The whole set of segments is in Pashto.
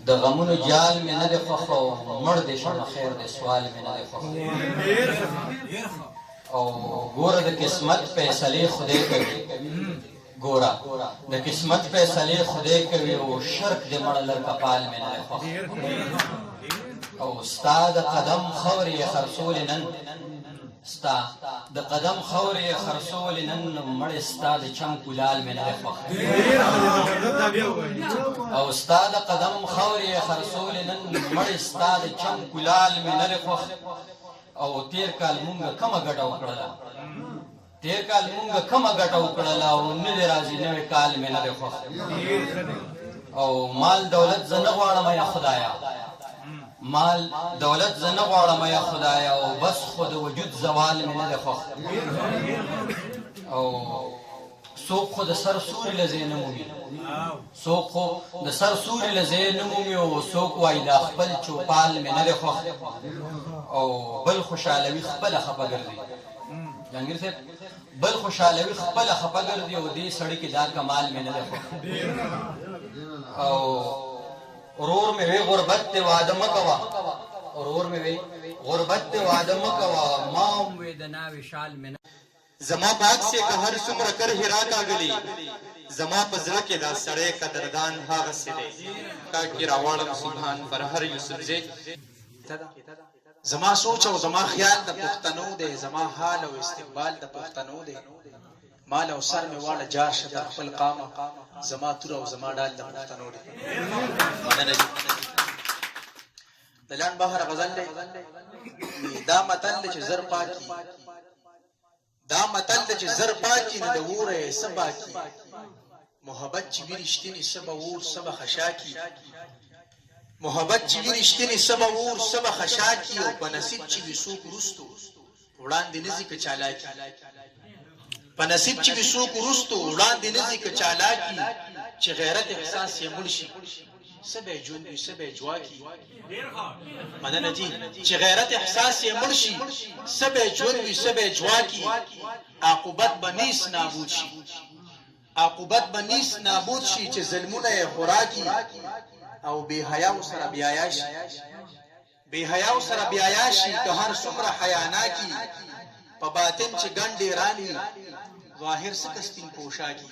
د غمونو جال مې نه دی خوښ او مړ دې شمه خیر دې سوال مې نه دی خوښ او ګوره د قسمت فیصلې خدای کوي ګوره د قسمت فیصلې خدای کوي او شرک دې مړه لر کپال مې نه دی خوښ او ستا د قدم خاورې یې خرڅولې نن ستا د قدم خاورې یې خرڅولې نن مړې ستا د چم کلال مې نه دی خوښ او ستا د قدم خاورې یې خرڅولې نن مړې ستا د چم کلال مې نه دی خوښ او تیر کال مونږ کمه ګټه وکړله تیر کال مونږ کمه ګټه وکړله او نه دی راځي نوی کال مې نه دی خوښ او مال دولت زه نه غواړم یا خدایا مال دولت زه نه غواړم یا خدایا او بس خو د وجود زوال مې نه دی خوښ او څوک خو د سر سوري له ځای نه مومي څوک خو د سر سوري له ځای نه مومي او څوک وایي دا خپل چوپال مې نه دی خوښ او بل خوشحالوي خپله خفه ګرځي جهانګیر صاحب بل خوشحالوي خپله خفه ګرځي او دې سړي کې دا کمال مې نه دی خوښ او ورور مې وی غربت ته واده مه کوه ورور مې وی غربت ته واده مه کوه ما هم وی د ناوې شال مې نه زما باغ سے که هر څومره کر هرا کاغلی زما په زړه کې دا سړی قدردان هغه څه دی کاکي راوړم سبحان پر هر یوسف زی زما سوچ او زما خیال د پښتنو دی زما حال او استقبال د پښتنو دی مال او سر مې واړه جار شه در خپل قامه زما تور او زما ډال د پښتنو دی د لاند بهر غزل دی دا متل چې زر پاکي دا متل چې زر پاکي نه د وره سبا کی محبت چې ویرشتنی سبا ور سبا خشاکی محبت چې ویرشتنی سبا ور سبا خشاکی او په نصیب چې وسوک رستو وړاندې نزي ک چالاکی په نصیب چې وسوک رستو وړاندې نزي ک چالاکی چې غیرت احساس یې مرشي سبه جون وي سبه جواکی مننه جی چې غیرت احساس یې مرشي سبه جون وي سبه جواکی عاقبت بنیس نابود شي عاقبت بنیس نابود شي چې ظلمونه یې خوراکي او بے حیا سره بیاياشي بے حیا سره بیاياشي که هر څومره حیانا کی په باطن چې ګنډې رانی ظاهر سکه سپین پوشاکی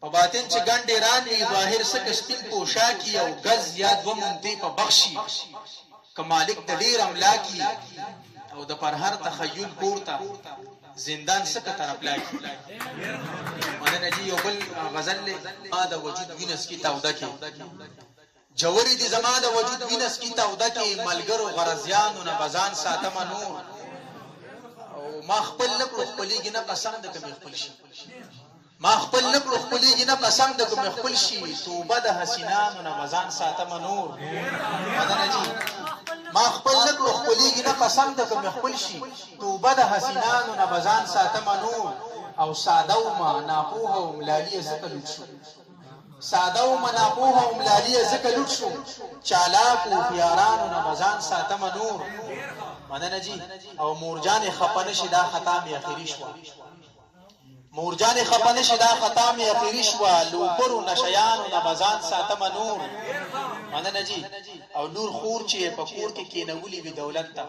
په باطن چې ګنډې رانی ظاهر سکه سپین پوشاکی او غز یاد ومنته په بخشي که مالک د ډیر املاکی او د پر هر تخیل پورته زندان سکه طرف لاکی مننه جی یو بل غزل ما د وجود وینس کی تاوده کی جوری دی زما د وجود وینس کی تاوده کی ملګرو غرضیانو نه بزان ساتم نور او ما خپل نکړو خپلېږي نه قسم د کوم خپل شي ما خپل نکړو خپلېږي نه قسم د کوم خپل شي توبه د حسینانو نه بزان ساتم نور مننه جی ما خپل نکړو خپلېږي نه قسم د کوم خپل شي توبه د حسینانو نه بزان ساتم نور او ساده او ما ناپوه او ملالی زکه لوټ شو ساده او مناپوه او ملالی زکه لوټ شو چالاک او خيارانو نه بزان ساتم نور مننه جی او مورجان خپنه شدا خطا می اخیری شو مورجان خپنه شدا خطا می اخیری شو لوپرو نشیانو نه بزان ساتم نور مننه جی او نور خور چې په کور کې کینولې وی دولت ته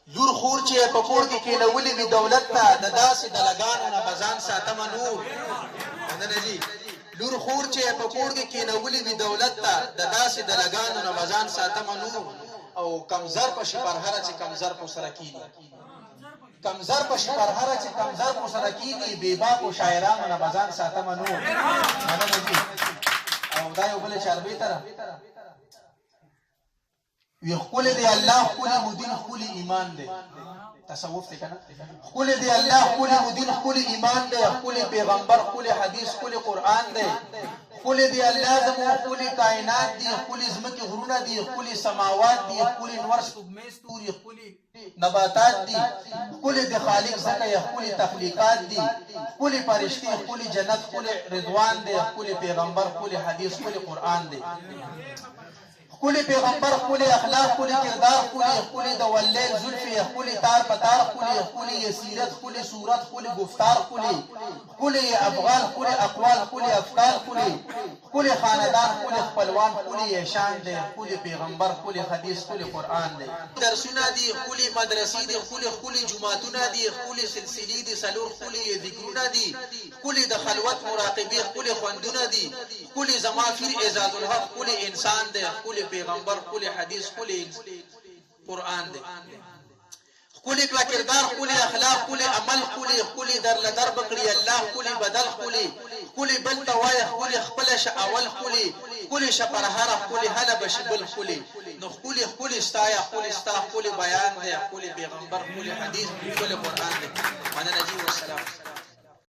لور خور چې په کور کې کینولې وی دولت ته د داسې د لګانو نه بزان ساتم نور مننه جی لور خور چې په کور کې کینولې وی دولت ته د داسې د لګانو نه بزان ساتم نور او کمزر په شپرهره چې کمزر په سره کینی کمزر په شپرهره چې کمزر په سره کینی بے باک او شاعرانو نه بزان ساتم نور مننه جی او دا یو بل چاربې تر وی خپل دی الله خپل مدین خپل ایمان دی تصوف دی کنه خپل دی الله خپل مدین خپل ایمان دی خپل پیغمبر خپل حدیث خپل قران دی خپل دی الله زمو خپل کائنات دی خپل زمکه غرونه دی خپل سماوات دی خپل نور سپوږمۍ ستوري خپل نباتات دی خپل دی خالق زکه خپل تخلیقات دی خپل فرشتي خپل جنت خپل رضوان دی خپل پیغمبر خپل حدیث خپل قران دی خپل پیغمبر خپل اخلاق خپل کردار خپل د واللیل زلفی خپل تار پتار خپل سیرت خپل صورت خپل گفتار خپل افعال خپل اقوال خپل افکار خپل خاندان خپل خپلوان خپل شان دی خپل پیغمبر خپل حدیث خپل قران دی درسونه دي خپل مدرسې دي خپل جمعتونه دي خپل سلسلې دي سلور خپل ذکرونه دي خپل د خلوت مراقبه خپل خوندونه دي خپل زمافیر اعزاز الحق خپل انسان دی خپل پیغمبر خپل حدیث خپل قران دی خپل کردار خپل اخلاق خپل عمل خپل در لدر بکړي الله خپل بدل خپل بل توای خپل شاول خپل شپرهر خپل هله بشبل نو خپل استایا خپل بیان دی خپل پیغمبر خپل حدیث خپل قران دی مننه جی والسلام